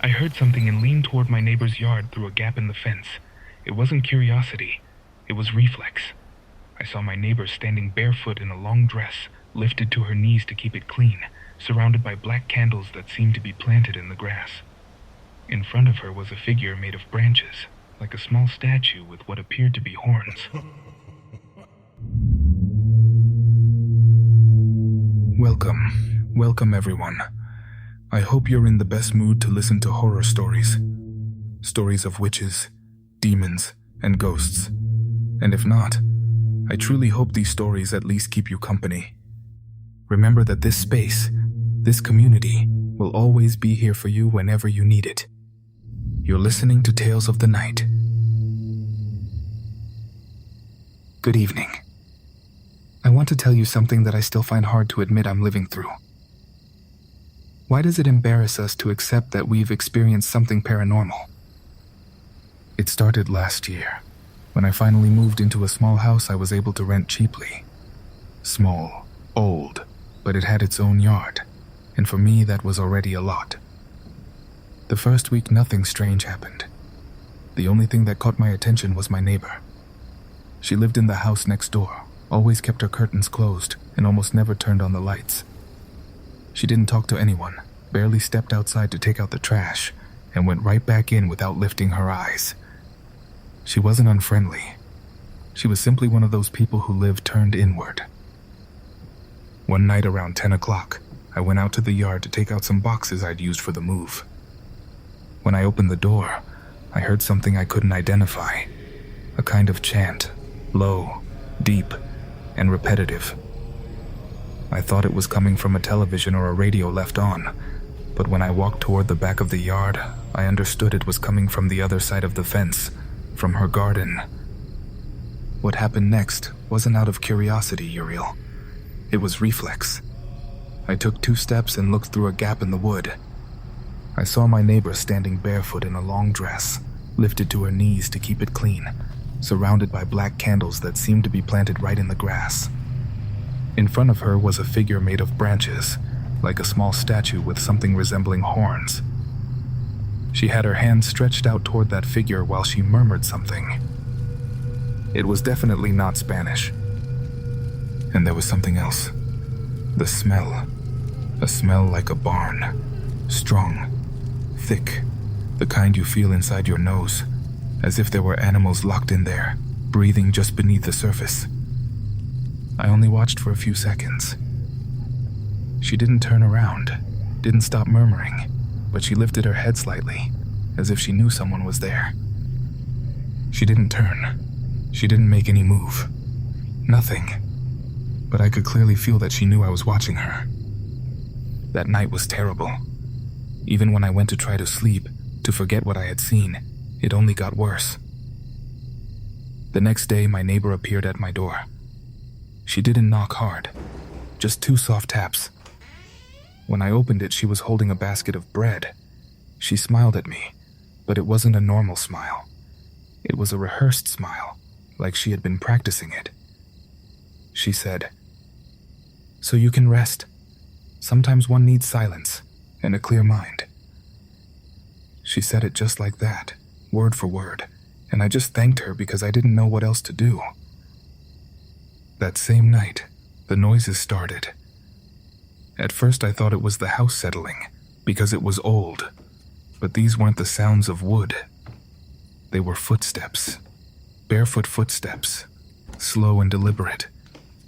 I heard something and leaned toward my neighbor's yard through a gap in the fence. It wasn't curiosity, it was reflex. I saw my neighbor standing barefoot in a long dress, lifted to her knees to keep it clean, surrounded by black candles that seemed to be planted in the grass. In front of her was a figure made of branches, like a small statue with what appeared to be horns. Welcome everyone. I hope you're in the best mood to listen to horror stories. Stories of witches, demons, and ghosts. And if not, I truly hope these stories at least keep you company. Remember that this space, this community, will always be here for you whenever you need it. You're listening to Tales of the Night. Good evening. I want to tell you something that I still find hard to admit I'm living through. Why does it embarrass us to accept that we've experienced something paranormal? It started last year, when I finally moved into a small house I was able to rent cheaply. Small, old, but it had its own yard, and for me that was already a lot. The first week nothing strange happened. The only thing that caught my attention was my neighbor. She lived in the house next door, always kept her curtains closed, and almost never turned on the lights. She didn't talk to anyone, barely stepped outside to take out the trash, and went right back in without lifting her eyes. She wasn't unfriendly. She was simply one of those people who live turned inward. One night around 10 o'clock, I went out to the yard to take out some boxes I'd used for the move. When I opened the door, I heard something I couldn't identify. A kind of chant, low, deep, and repetitive. I thought it was coming from a television or a radio left on, but when I walked toward the back of the yard, I understood it was coming from the other side of the fence, from her garden. What happened next wasn't out of curiosity, Uriel. It was reflex. I took 2 steps and looked through a gap in the wood. I saw my neighbor standing barefoot in a long dress, lifted to her knees to keep it clean, surrounded by black candles that seemed to be planted right in the grass. In front of her was a figure made of branches, like a small statue with something resembling horns. She had her hand stretched out toward that figure while she murmured something. It was definitely not Spanish. And there was something else. The smell. A smell like a barn. Strong. Thick. The kind you feel inside your nose, as if there were animals locked in there, breathing just beneath the surface. I only watched for a few seconds. She didn't turn around, didn't stop murmuring, but she lifted her head slightly, as if she knew someone was there. She didn't turn. She didn't make any move. Nothing. But I could clearly feel that she knew I was watching her. That night was terrible. Even when I went to try to sleep, to forget what I had seen, it only got worse. The next day, my neighbor appeared at my door. She didn't knock hard, just 2 soft taps. When I opened it, she was holding a basket of bread. She smiled at me, but it wasn't a normal smile. It was a rehearsed smile, like she had been practicing it. She said, "So you can rest. Sometimes one needs silence and a clear mind." She said it just like that, word for word, and I just thanked her because I didn't know what else to do. That same night, the noises started. At first I thought it was the house settling, because it was old, but these weren't the sounds of wood. They were footsteps, barefoot footsteps, slow and deliberate,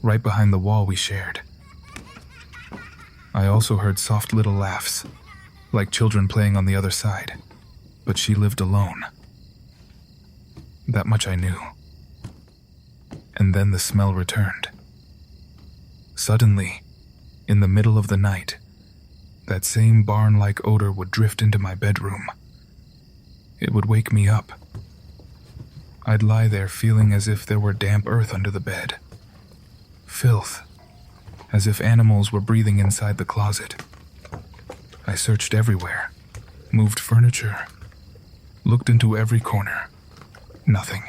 right behind the wall we shared. I also heard soft little laughs, like children playing on the other side, but she lived alone. That much I knew. And then the smell returned. Suddenly, in the middle of the night, that same barn-like odor would drift into my bedroom. It would wake me up. I'd lie there feeling as if there were damp earth under the bed. Filth. As if animals were breathing inside the closet. I searched everywhere, moved furniture, looked into every corner. Nothing.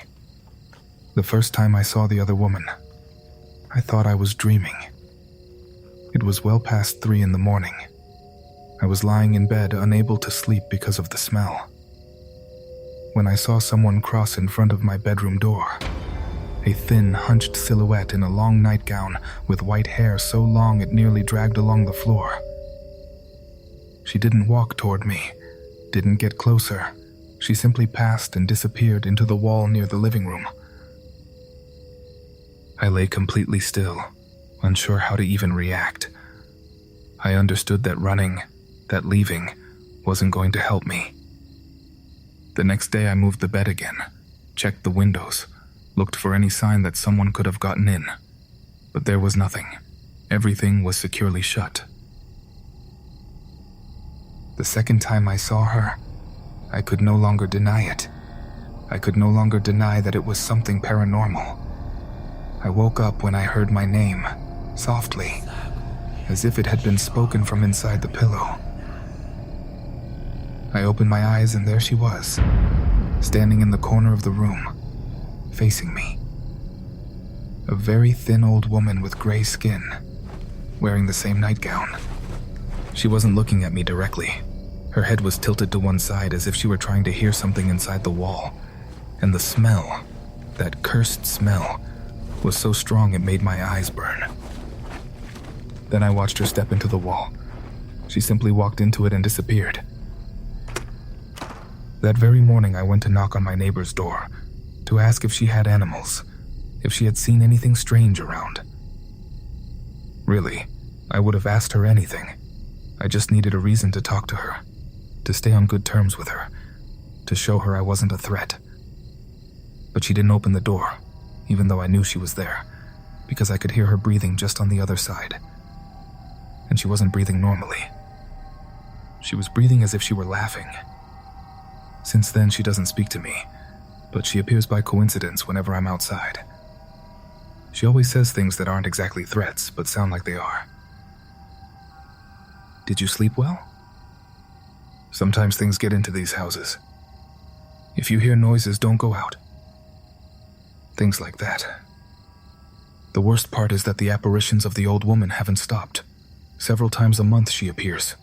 The first time I saw the other woman, I thought I was dreaming. It was well past 3 in the morning. I was lying in bed, unable to sleep because of the smell, when I saw someone cross in front of my bedroom door. A thin, hunched silhouette in a long nightgown with white hair so long it nearly dragged along the floor. She didn't walk toward me, didn't get closer. She simply passed and disappeared into the wall near the living room. I lay completely still, unsure how to even react. I understood that running, that leaving, wasn't going to help me. The next day I moved the bed again, checked the windows, looked for any sign that someone could have gotten in. But there was nothing. Everything was securely shut. The second time I saw her, I could no longer deny it. I could no longer deny that it was something paranormal. I woke up when I heard my name, softly, as if it had been spoken from inside the pillow. I opened my eyes and there she was, standing in the corner of the room, facing me. A very thin old woman with gray skin, wearing the same nightgown. She wasn't looking at me directly. Her head was tilted to one side as if she were trying to hear something inside the wall. And the smell, that cursed smell, was so strong it made my eyes burn. Then I watched her step into the wall. She simply walked into it and disappeared. That very morning I went to knock on my neighbor's door to ask if she had animals, if she had seen anything strange around. Really, I would have asked her anything. I just needed a reason to talk to her, to stay on good terms with her, to show her I wasn't a threat. But she didn't open the door, even though I knew she was there, because I could hear her breathing just on the other side. And she wasn't breathing normally. She was breathing as if she were laughing. Since then, she doesn't speak to me, but she appears by coincidence whenever I'm outside. She always says things that aren't exactly threats, but sound like they are. Did you sleep well? Sometimes things get into these houses. If you hear noises, don't go out. Things like that. The worst part is that the apparitions of the old woman haven't stopped. Several times a month she appears,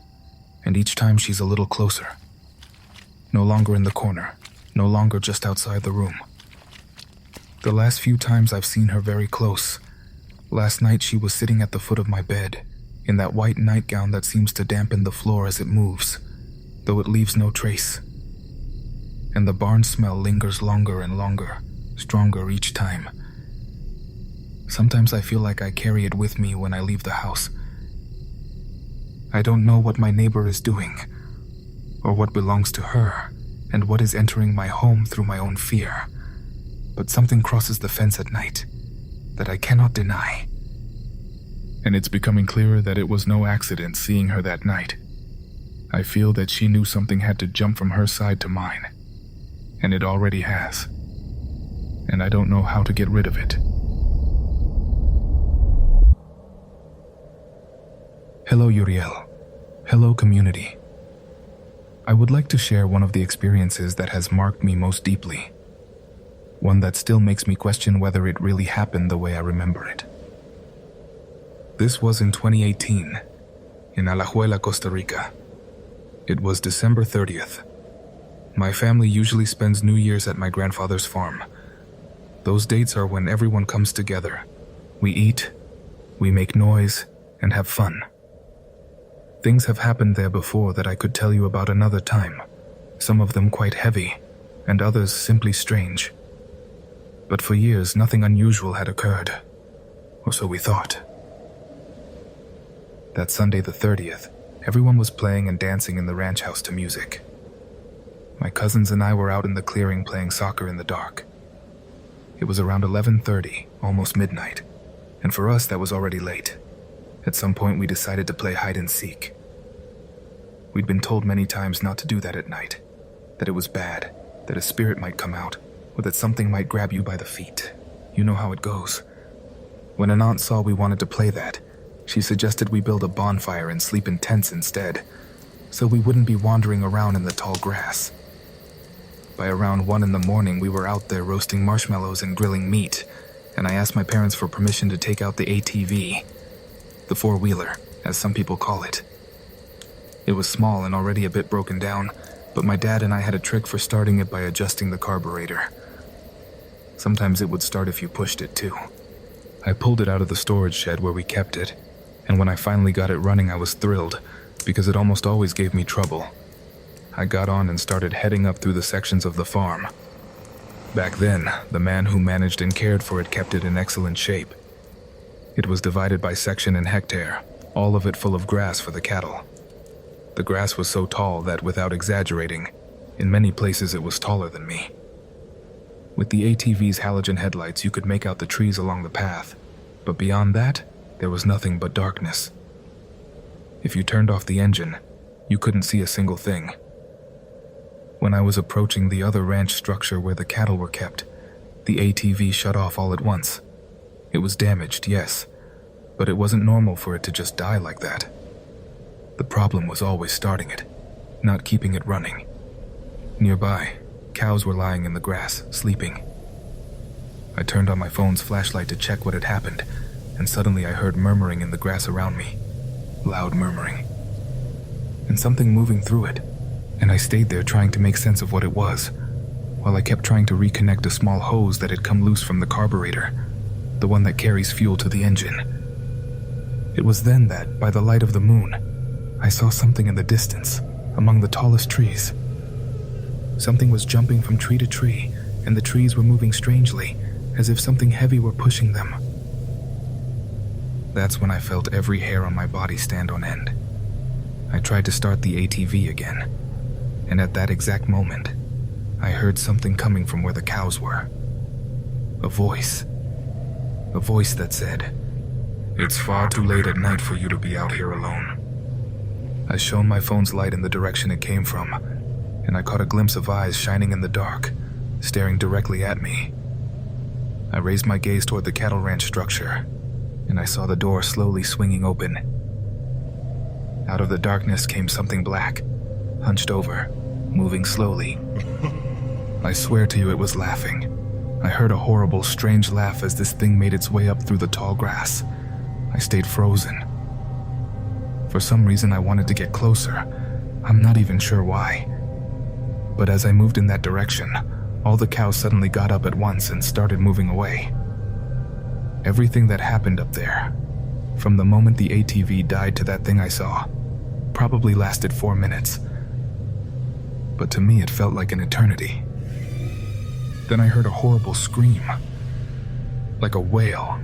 and each time she's a little closer. No longer in the corner, no longer just outside the room. The last few times I've seen her very close. Last night she was sitting at the foot of my bed, in that white nightgown that seems to dampen the floor as it moves, though it leaves no trace. And the barn smell lingers longer and longer, stronger each time. Sometimes I feel like I carry it with me when I leave the house. I don't know what my neighbor is doing, or what belongs to her, and what is entering my home through my own fear. But something crosses the fence at night that I cannot deny. And it's becoming clearer that it was no accident seeing her that night. I feel that she knew something had to jump from her side to mine, and it already has. And I don't know how to get rid of it. Hello, Uriel. Hello, community. I would like to share one of the experiences that has marked me most deeply. One that still makes me question whether it really happened the way I remember it. This was in 2018, in Alajuela, Costa Rica. It was December 30th. My family usually spends New Year's at my grandfather's farm. Those dates are when everyone comes together. We eat, we make noise, and have fun. Things have happened there before that I could tell you about another time, some of them quite heavy, and others simply strange. But for years, nothing unusual had occurred, or so we thought. That Sunday the 30th, everyone was playing and dancing in the ranch house to music. My cousins and I were out in the clearing playing soccer in the dark. It was around 11:30, almost midnight, and for us that was already late. At some point we decided to play hide and seek. We'd been told many times not to do that at night, that it was bad, that a spirit might come out, or that something might grab you by the feet. You know how it goes. When an aunt saw we wanted to play that, she suggested we build a bonfire and sleep in tents instead, so we wouldn't be wandering around in the tall grass. By around 1 in the morning, we were out there roasting marshmallows and grilling meat, and I asked my parents for permission to take out the ATV, the four-wheeler, as some people call it. It was small and already a bit broken down, but my dad and I had a trick for starting it by adjusting the carburetor. Sometimes it would start if you pushed it too. I pulled it out of the storage shed where we kept it, and when I finally got it running I was thrilled, because it almost always gave me trouble. I got on and started heading up through the sections of the farm. Back then, the man who managed and cared for it kept it in excellent shape. It was divided by section and hectare, all of it full of grass for the cattle. The grass was so tall that, without exaggerating, in many places it was taller than me. With the ATV's halogen headlights, you could make out the trees along the path, but beyond that, there was nothing but darkness. If you turned off the engine, you couldn't see a single thing. When I was approaching the other ranch structure where the cattle were kept, the ATV shut off all at once. It was damaged, yes, but it wasn't normal for it to just die like that. The problem was always starting it, not keeping it running. Nearby, cows were lying in the grass, sleeping. I turned on my phone's flashlight to check what had happened, and suddenly I heard murmuring in the grass around me. Loud murmuring. And something moving through it, and I stayed there trying to make sense of what it was, while I kept trying to reconnect a small hose that had come loose from the carburetor, the one that carries fuel to the engine. It was then that, by the light of the moon, I saw something in the distance, among the tallest trees. Something was jumping from tree to tree, and the trees were moving strangely, as if something heavy were pushing them. That's when I felt every hair on my body stand on end. I tried to start the ATV again, and at that exact moment, I heard something coming from where the cows were. A voice that said, "It's far too late at night for you to be out here alone." I shone my phone's light in the direction it came from, and I caught a glimpse of eyes shining in the dark, staring directly at me. I raised my gaze toward the cattle ranch structure, and I saw the door slowly swinging open. Out of the darkness came something black, hunched over, moving slowly. I swear to you it was laughing. I heard a horrible, strange laugh as this thing made its way up through the tall grass. I stayed frozen. For some reason I wanted to get closer. I'm not even sure why. But as I moved in that direction, all the cows suddenly got up at once and started moving away. Everything that happened up there, from the moment the ATV died to that thing I saw, probably lasted 4 minutes. But to me it felt like an eternity. Then I heard a horrible scream, like a wail.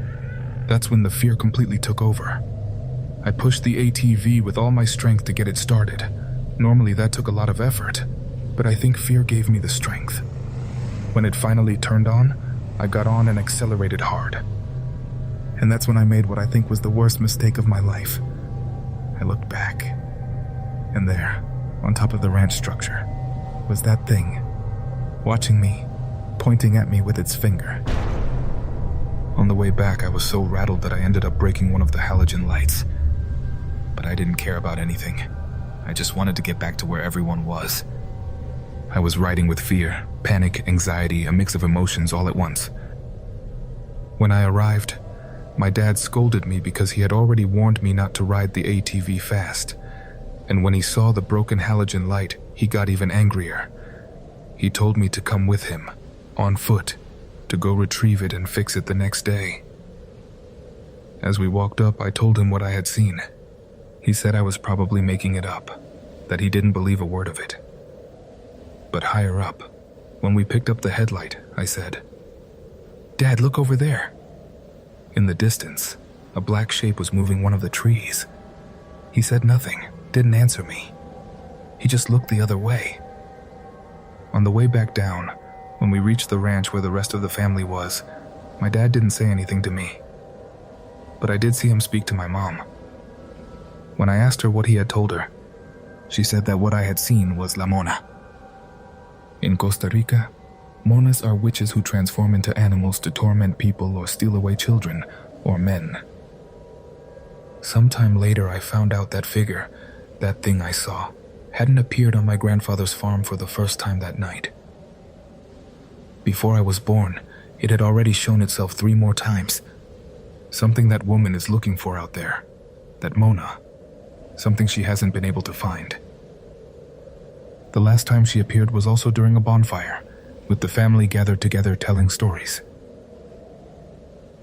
That's when the fear completely took over. I pushed the ATV with all my strength to get it started. Normally that took a lot of effort, but I think fear gave me the strength. When it finally turned on, I got on and accelerated hard. And that's when I made what I think was the worst mistake of my life. I looked back, and there, on top of the ranch structure, was that thing, watching me, pointing at me with its finger. On the way back, I was so rattled that I ended up breaking one of the halogen lights. But I didn't care about anything. I just wanted to get back to where everyone was. I was riding with fear, panic, anxiety, a mix of emotions all at once. When I arrived, my dad scolded me because he had already warned me not to ride the ATV fast. And when he saw the broken halogen light, he got even angrier. He told me to come with him, on foot, to go retrieve it and fix it the next day. As we walked up, I told him what I had seen. He said I was probably making it up, that he didn't believe a word of it. But higher up, when we picked up the headlight, I said, "Dad, look over there." In the distance, a black shape was moving one of the trees. He said nothing, didn't answer me. He just looked the other way. On the way back down, when we reached the ranch where the rest of the family was, my dad didn't say anything to me. But I did see him speak to my mom. When I asked her what he had told her, she said that what I had seen was La Mona. In Costa Rica, Monas are witches who transform into animals to torment people or steal away children or men. Sometime later, I found out that figure, that thing I saw, hadn't appeared on my grandfather's farm for the first time that night. Before I was born, it had already shown itself 3 more times. Something that woman is looking for out there, that Mona, something she hasn't been able to find. The last time she appeared was also during a bonfire, with the family gathered together telling stories.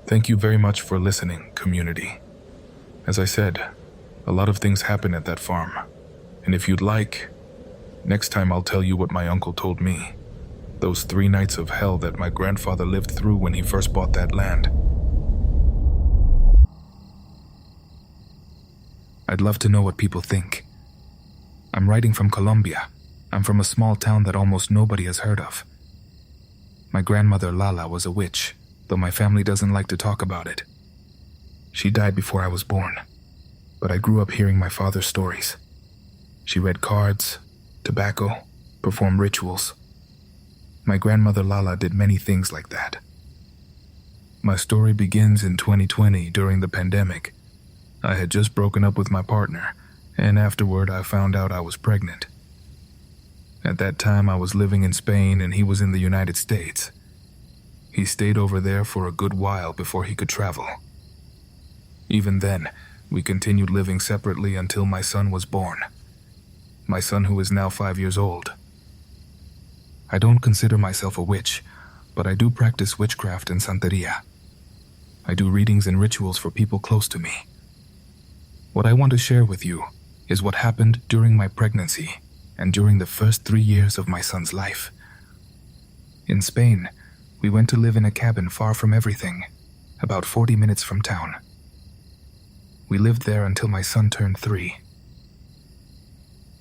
Thank you very much for listening, community. As I said, a lot of things happen at that farm, and if you'd like, next time I'll tell you what my uncle told me. Those 3 nights of hell that my grandfather lived through when he first bought that land. I'd love to know what people think. I'm writing from Colombia. I'm from a small town that almost nobody has heard of. My grandmother Lala was a witch, though my family doesn't like to talk about it. She died before I was born, but I grew up hearing my father's stories. She read cards, tobacco, performed rituals. My grandmother Lala did many things like that. My story begins in 2020 during the pandemic. I had just broken up with my partner, and afterward I found out I was pregnant. At that time I was living in Spain and he was in the United States. He stayed over there for a good while before he could travel. Even then, we continued living separately until my son was born. My son, who is now 5 years old. I don't consider myself a witch, but I do practice witchcraft and santeria. I do readings and rituals for people close to me. What I want to share with you is what happened during my pregnancy and during the first 3 years of my son's life. In Spain, we went to live in a cabin far from everything, about 40 minutes from town. We lived there until my son turned 3.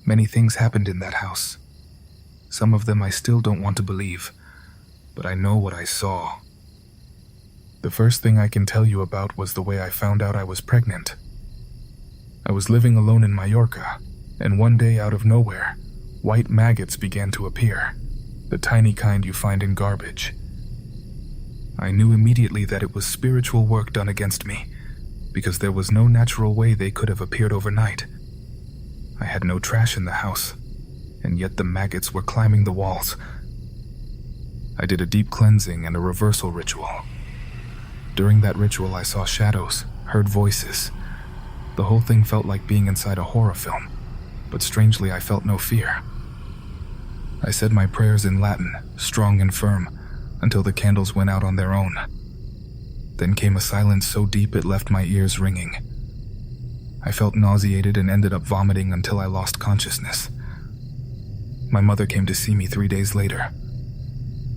Many things happened in that house. Some of them I still don't want to believe, but I know what I saw. The first thing I can tell you about was the way I found out I was pregnant. I was living alone in Mallorca, and one day out of nowhere, white maggots began to appear, the tiny kind you find in garbage. I knew immediately that it was spiritual work done against me, because there was no natural way they could have appeared overnight. I had no trash in the house, and yet the maggots were climbing the walls. I did a deep cleansing and a reversal ritual. During that ritual, I saw shadows, heard voices. The whole thing felt like being inside a horror film, but strangely I felt no fear. I said my prayers in Latin, strong and firm, until the candles went out on their own. Then came a silence so deep it left my ears ringing. I felt nauseated and ended up vomiting until I lost consciousness. My mother came to see me 3 days later.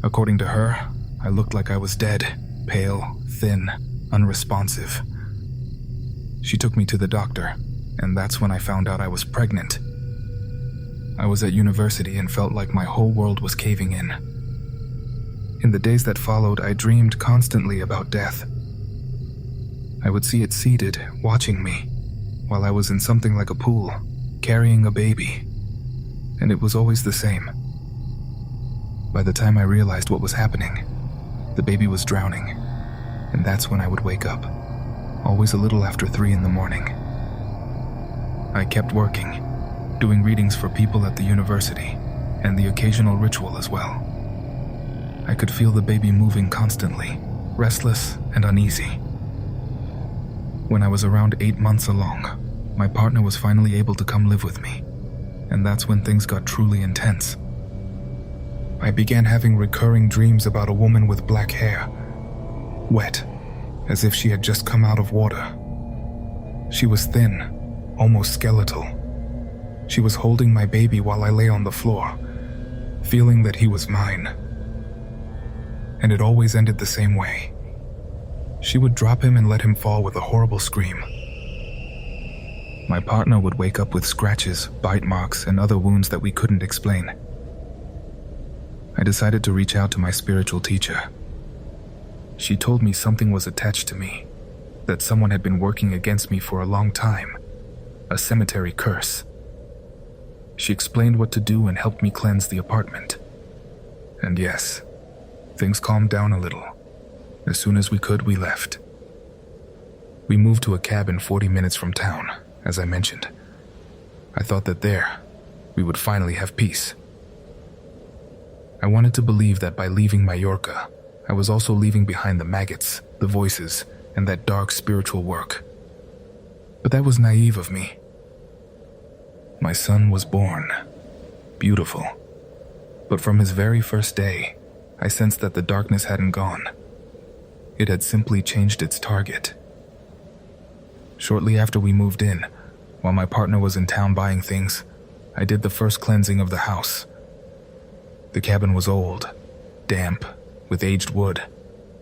According to her, I looked like I was dead, pale, thin, unresponsive. She took me to the doctor, and that's when I found out I was pregnant. I was at university and felt like my whole world was caving in. In the days that followed, I dreamed constantly about death. I would see it seated, watching me, while I was in something like a pool, carrying a baby. And it was always the same. By the time I realized what was happening, the baby was drowning, and that's when I would wake up, always a little after 3 in the morning. I kept working, doing readings for people at the university, and the occasional ritual as well. I could feel the baby moving constantly, restless and uneasy. When I was around 8 months along, my partner was finally able to come live with me, and that's when things got truly intense. I began having recurring dreams about a woman with black hair, wet, as if she had just come out of water. She was thin, almost skeletal. She was holding my baby while I lay on the floor, feeling that he was mine. And it always ended the same way. She would drop him and let him fall with a horrible scream. My partner would wake up with scratches, bite marks, and other wounds that we couldn't explain. I decided to reach out to my spiritual teacher. She told me something was attached to me, that someone had been working against me for a long time, a cemetery curse. She explained what to do and helped me cleanse the apartment. And yes, things calmed down a little. As soon as we could, we left. We moved to a cabin 40 minutes from town, as I mentioned. I thought that there, we would finally have peace. I wanted to believe that by leaving Mallorca, I was also leaving behind the maggots, the voices, and that dark spiritual work. But that was naive of me. My son was born. Beautiful. But from his very first day, I sensed that the darkness hadn't gone. It had simply changed its target. Shortly after we moved in, while my partner was in town buying things, I did the first cleansing of the house. The cabin was old, damp, with aged wood,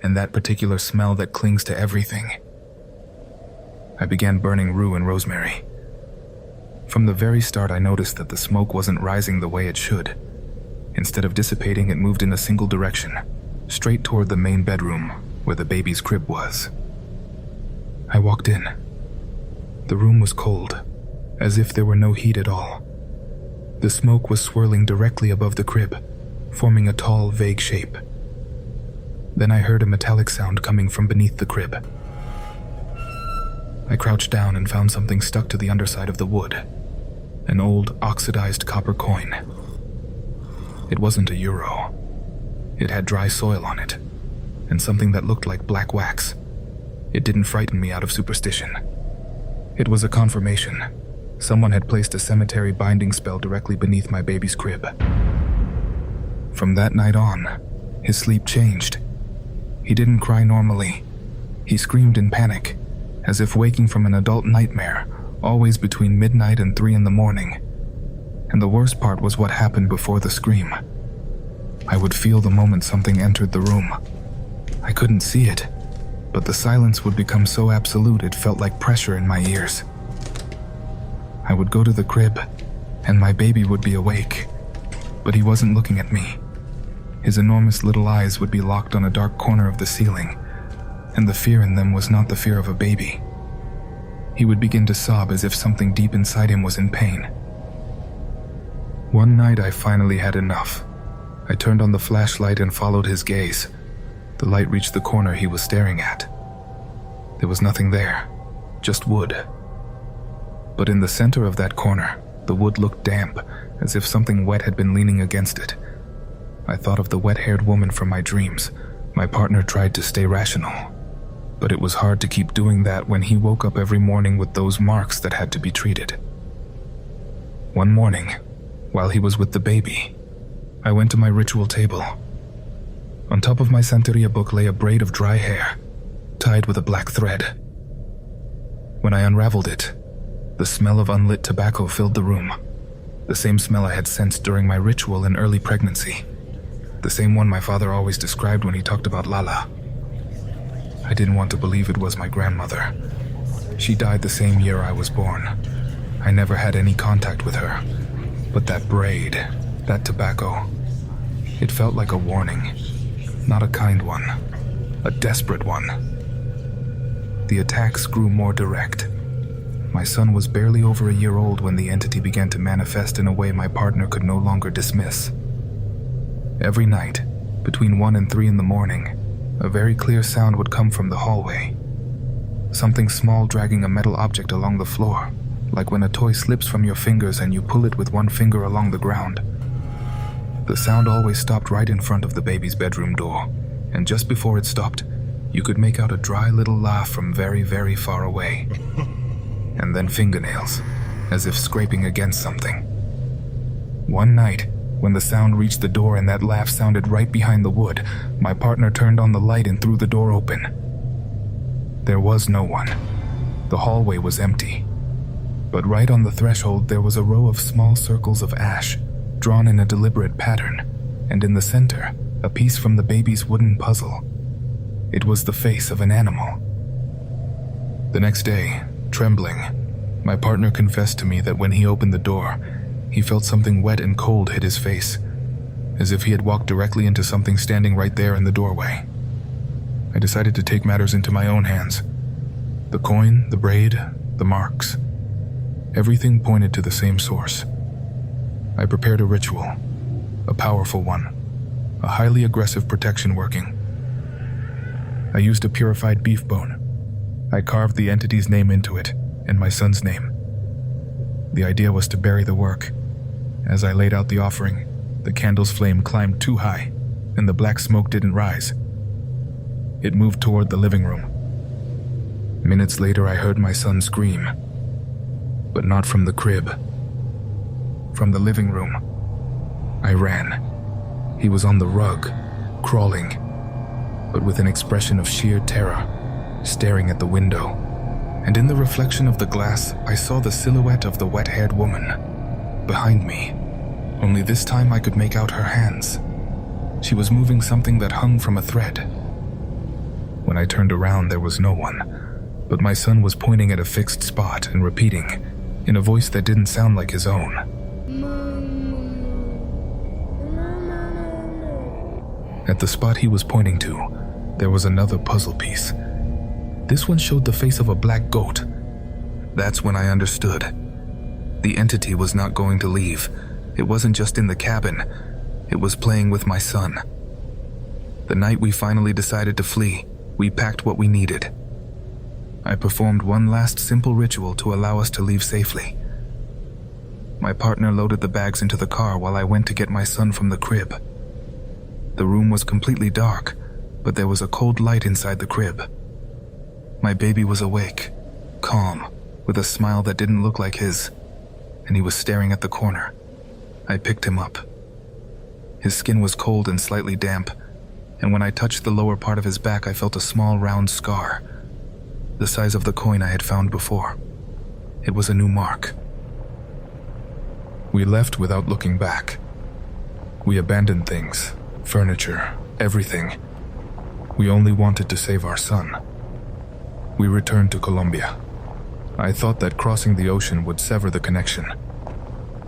and that particular smell that clings to everything. I began burning rue and rosemary. From the very start, I noticed that the smoke wasn't rising the way it should. Instead of dissipating, it moved in a single direction, straight toward the main bedroom where the baby's crib was. I walked in. The room was cold, as if there were no heat at all. The smoke was swirling directly above the crib, forming a tall, vague shape. Then I heard a metallic sound coming from beneath the crib. I crouched down and found something stuck to the underside of the wood, an old, oxidized copper coin. It wasn't a euro. It had dry soil on it, and something that looked like black wax. It didn't frighten me out of superstition. It was a confirmation. Someone had placed a cemetery binding spell directly beneath my baby's crib. From that night on, his sleep changed. He didn't cry normally. He screamed in panic, as if waking from an adult nightmare, always between midnight and 3 in the morning. And the worst part was what happened before the scream. I would feel the moment something entered the room. I couldn't see it, but the silence would become so absolute it felt like pressure in my ears. I would go to the crib, and my baby would be awake, but he wasn't looking at me. His enormous little eyes would be locked on a dark corner of the ceiling, and the fear in them was not the fear of a baby. He would begin to sob as if something deep inside him was in pain. One night I finally had enough. I turned on the flashlight and followed his gaze. The light reached the corner he was staring at. There was nothing there, just wood. But in the center of that corner, the wood looked damp, as if something wet had been leaning against it. I thought of the wet-haired woman from my dreams. My partner tried to stay rational, but it was hard to keep doing that when he woke up every morning with those marks that had to be treated. One morning, while he was with the baby, I went to my ritual table. On top of my Santeria book lay a braid of dry hair, tied with a black thread. When I unraveled it, the smell of unlit tobacco filled the room, the same smell I had sensed during my ritual in early pregnancy, the same one my father always described when he talked about Lala. I didn't want to believe it was my grandmother. She died the same year I was born. I never had any contact with her, but that braid, that tobacco, it felt like a warning, not a kind one, a desperate one. The attacks grew more direct. My son was barely over a year old when the entity began to manifest in a way my partner could no longer dismiss. Every night, between 1 and 3 in the morning, a very clear sound would come from the hallway. Something small dragging a metal object along the floor, like when a toy slips from your fingers and you pull it with one finger along the ground. The sound always stopped right in front of the baby's bedroom door, and just before it stopped, you could make out a dry little laugh from very, very far away. And then fingernails, as if scraping against something. One night, when the sound reached the door and that laugh sounded right behind the wood, my partner turned on the light and threw the door open. There was no one. The hallway was empty. But right on the threshold there was a row of small circles of ash, drawn in a deliberate pattern, and in the center, a piece from the baby's wooden puzzle. It was the face of an animal. The next day, trembling, my partner confessed to me that when he opened the door, he felt something wet and cold hit his face, as if he had walked directly into something standing right there in the doorway. I decided to take matters into my own hands. The coin, the braid, the marks. Everything pointed to the same source. I prepared a ritual, a powerful one, a highly aggressive protection working. I used a purified beef bone. I carved the entity's name into it, and my son's name. The idea was to bury the work. As I laid out the offering, the candle's flame climbed too high, and the black smoke didn't rise. It moved toward the living room. Minutes later, I heard my son scream, but not from the crib. from the living room. I ran. He was on the rug, crawling, but with an expression of sheer terror, staring at the window. And in the reflection of the glass, I saw the silhouette of the wet-haired woman behind me. Only this time I could make out her hands. She was moving something that hung from a thread. When I turned around, there was no one, but my son was pointing at a fixed spot and repeating, in a voice that didn't sound like his own, At the spot he was pointing to, there was another puzzle piece. This one showed the face of a black goat. That's when I understood. The entity was not going to leave. It wasn't just in the cabin. It was playing with my son. The night we finally decided to flee, we packed what we needed. I performed one last simple ritual to allow us to leave safely. My partner loaded the bags into the car while I went to get my son from the crib. The room was completely dark, but there was a cold light inside the crib. My baby was awake, calm, with a smile that didn't look like his, and he was staring at the corner. I picked him up. His skin was cold and slightly damp, and when I touched the lower part of his back, I felt a small round scar, the size of the coin I had found before. It was a new mark. We left without looking back. We abandoned things, furniture, everything. We only wanted to save our son. We returned to Colombia. I thought that crossing the ocean would sever the connection.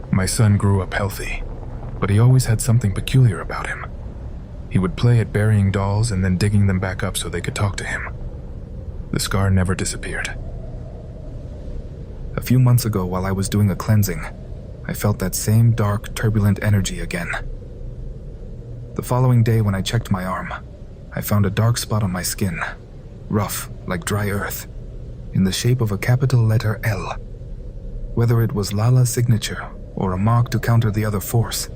My son grew up healthy, but he always had something peculiar about him. He would play at burying dolls and then digging them back up so they could talk to him. The scar never disappeared. A few months ago, while I was doing a cleansing, I felt that same dark, turbulent energy again. The following day, when I checked my arm, I found a dark spot on my skin, rough like dry earth, in the shape of a capital letter L. Whether it was Lala's signature or a mark to counter the other force,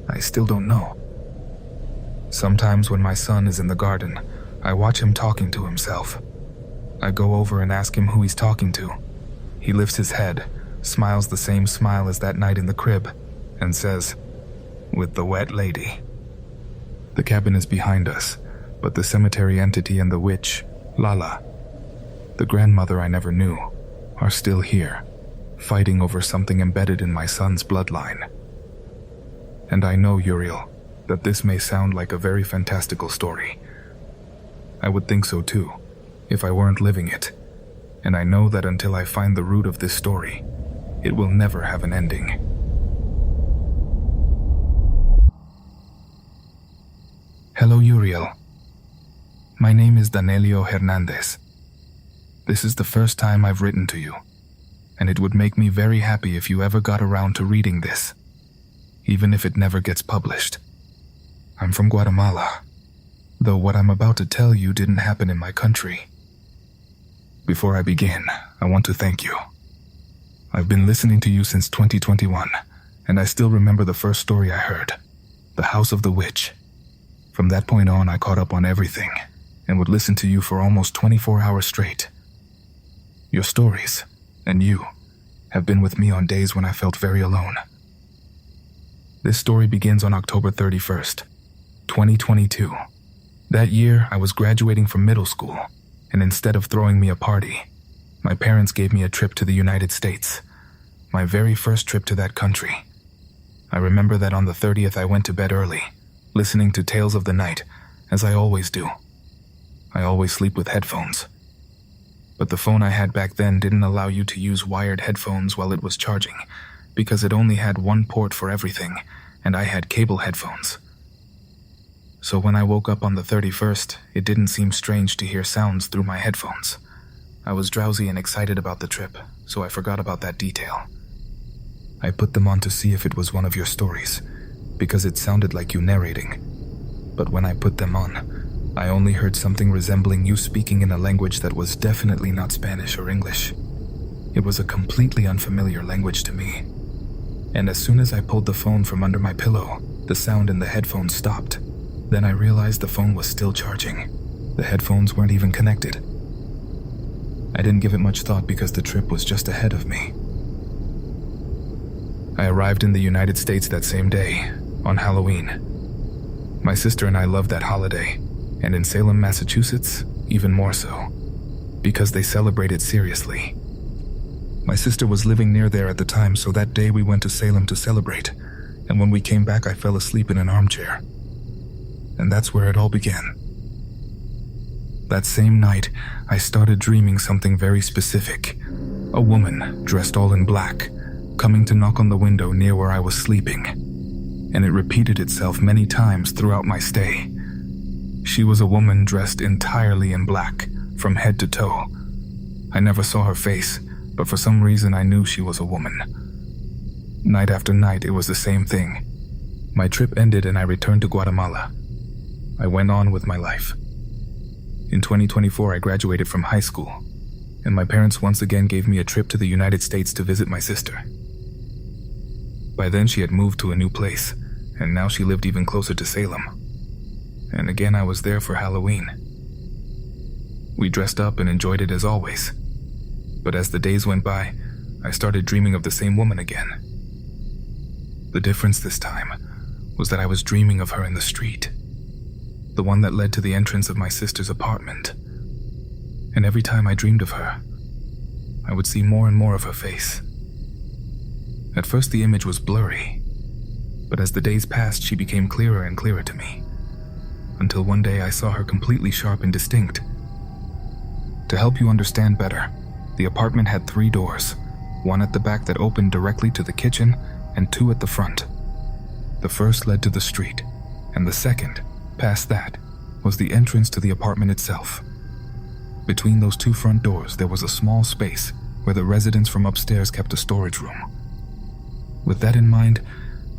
I still don't know. Sometimes when my son is in the garden, I watch him talking to himself. I go over and ask him who he's talking to. He lifts his head, smiles the same smile as that night in the crib, and says, "With the wet lady." The cabin is behind us, but the cemetery entity and the witch, Lala, the grandmother I never knew, are still here, fighting over something embedded in my son's bloodline. And I know, Uriel, that this may sound like a very fantastical story. I would think so too, if I weren't living it, and I know that until I find the root of this story, it will never have an ending. Hello, Uriel. My name is Danelio Hernandez. This is the first time I've written to you, and it would make me very happy if you ever got around to reading this, even if it never gets published. I'm from Guatemala, though what I'm about to tell you didn't happen in my country. Before I begin, I want to thank you. I've been listening to you since 2021, and I still remember the first story I heard, The House of the Witch. From that point on, I caught up on everything, and would listen to you for almost 24 hours straight. Your stories, and you, have been with me on days when I felt very alone. This story begins on October 31st, 2022. That year, I was graduating from middle school, and instead of throwing me a party, my parents gave me a trip to the United States, my very first trip to that country. I remember that on the 30th I went to bed early, listening to Tales of the Night, as I always do. I always sleep with headphones. But the phone I had back then didn't allow you to use wired headphones while it was charging, because it only had one port for everything, and I had cable headphones. So when I woke up on the 31st, it didn't seem strange to hear sounds through my headphones. I was drowsy and excited about the trip, so I forgot about that detail. I put them on to see if it was one of your stories, because it sounded like you narrating. But when I put them on, I only heard something resembling you speaking in a language that was definitely not Spanish or English. It was a completely unfamiliar language to me. And as soon as I pulled the phone from under my pillow, the sound in the headphones stopped. Then I realized the phone was still charging. The headphones weren't even connected. I didn't give it much thought because the trip was just ahead of me. I arrived in the United States that same day, on Halloween. My sister and I loved that holiday, and in Salem, Massachusetts, even more so, because they celebrate it seriously. My sister was living near there at the time, so that day we went to Salem to celebrate, and when we came back I fell asleep in an armchair. And that's where it all began. That same night, I started dreaming something very specific. A woman, dressed all in black, coming to knock on the window near where I was sleeping. And it repeated itself many times throughout my stay. She was a woman dressed entirely in black, from head to toe. I never saw her face, but for some reason I knew she was a woman. Night after night, it was the same thing. My trip ended and I returned to Guatemala. I went on with my life. In 2024, I graduated from high school, and my parents once again gave me a trip to the United States to visit my sister. By then, she had moved to a new place, and now she lived even closer to Salem. And again, I was there for Halloween. We dressed up and enjoyed it as always. But as the days went by, I started dreaming of the same woman again. The difference this time was that I was dreaming of her in the street, the one that led to the entrance of my sister's apartment. And every time I dreamed of her, I would see more and more of her face. At first the image was blurry, but as the days passed she became clearer and clearer to me, until one day I saw her completely sharp and distinct. To help you understand better, the apartment had 3 doors, one at the back that opened directly to the kitchen and 2 at the front. The first led to the street, and the second, past that, was the entrance to the apartment itself. Between those 2 front doors there was a small space where the residents from upstairs kept a storage room. With that in mind,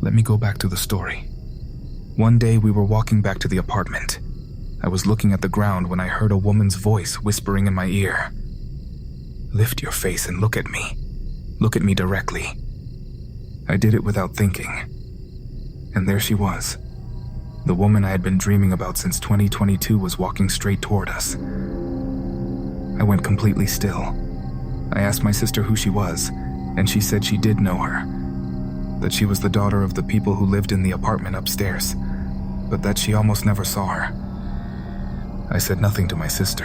let me go back to the story. One day we were walking back to the apartment. I was looking at the ground when I heard a woman's voice whispering in my ear. "Lift your face and look at me. Look at me directly." I did it without thinking. And there she was. The woman I had been dreaming about since 2022 was walking straight toward us. I went completely still. I asked my sister who she was, and she said she did know her. That she was the daughter of the people who lived in the apartment upstairs, but that she almost never saw her. I said nothing to my sister.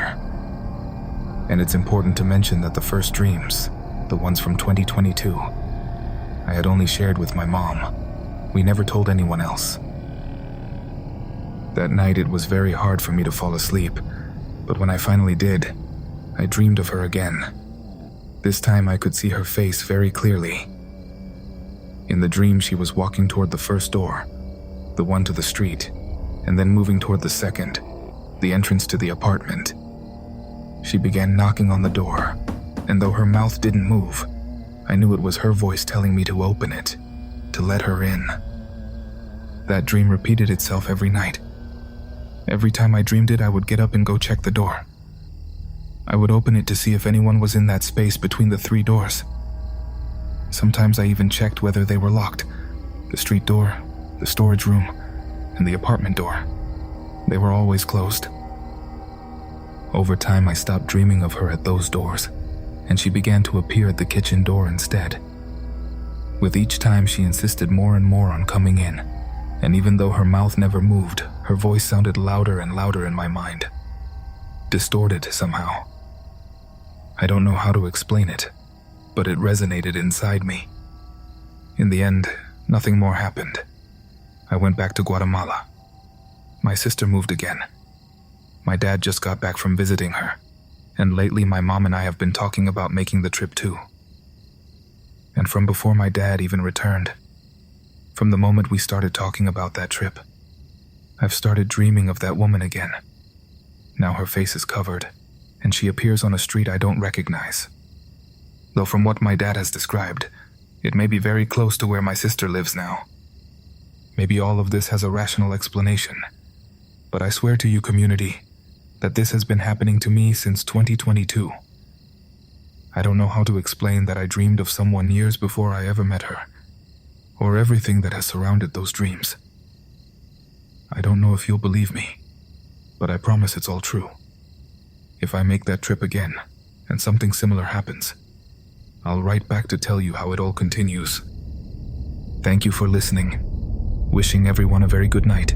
And it's important to mention that the first dreams, the ones from 2022, I had only shared with my mom. We never told anyone else. That night it was very hard for me to fall asleep, but when I finally did, I dreamed of her again. This time I could see her face very clearly. In the dream she was walking toward the first door, the one to the street, and then moving toward the second, the entrance to the apartment. She began knocking on the door, and though her mouth didn't move, I knew it was her voice telling me to open it, to let her in. That dream repeated itself every night. Every time I dreamed it, I would get up and go check the door. I would open it to see if anyone was in that space between the 3 doors. Sometimes I even checked whether they were locked. The street door, the storage room, and the apartment door. They were always closed. Over time, I stopped dreaming of her at those doors, and she began to appear at the kitchen door instead. With each time, she insisted more and more on coming in, and even though her mouth never moved, her voice sounded louder and louder in my mind. Distorted somehow. I don't know how to explain it, but it resonated inside me. In the end, nothing more happened. I went back to Guatemala. My sister moved again. My dad just got back from visiting her, and lately my mom and I have been talking about making the trip too. And from before my dad even returned, from the moment we started talking about that trip, I've started dreaming of that woman again. Now her face is covered, and she appears on a street I don't recognize. Though from what my dad has described, it may be very close to where my sister lives now. Maybe all of this has a rational explanation, but I swear to you, community, that this has been happening to me since 2022. I don't know how to explain that I dreamed of someone years before I ever met her, or everything that has surrounded those dreams. I don't know if you'll believe me, but I promise it's all true. If I make that trip again, and something similar happens, I'll write back to tell you how it all continues. Thank you for listening. Wishing everyone a very good night.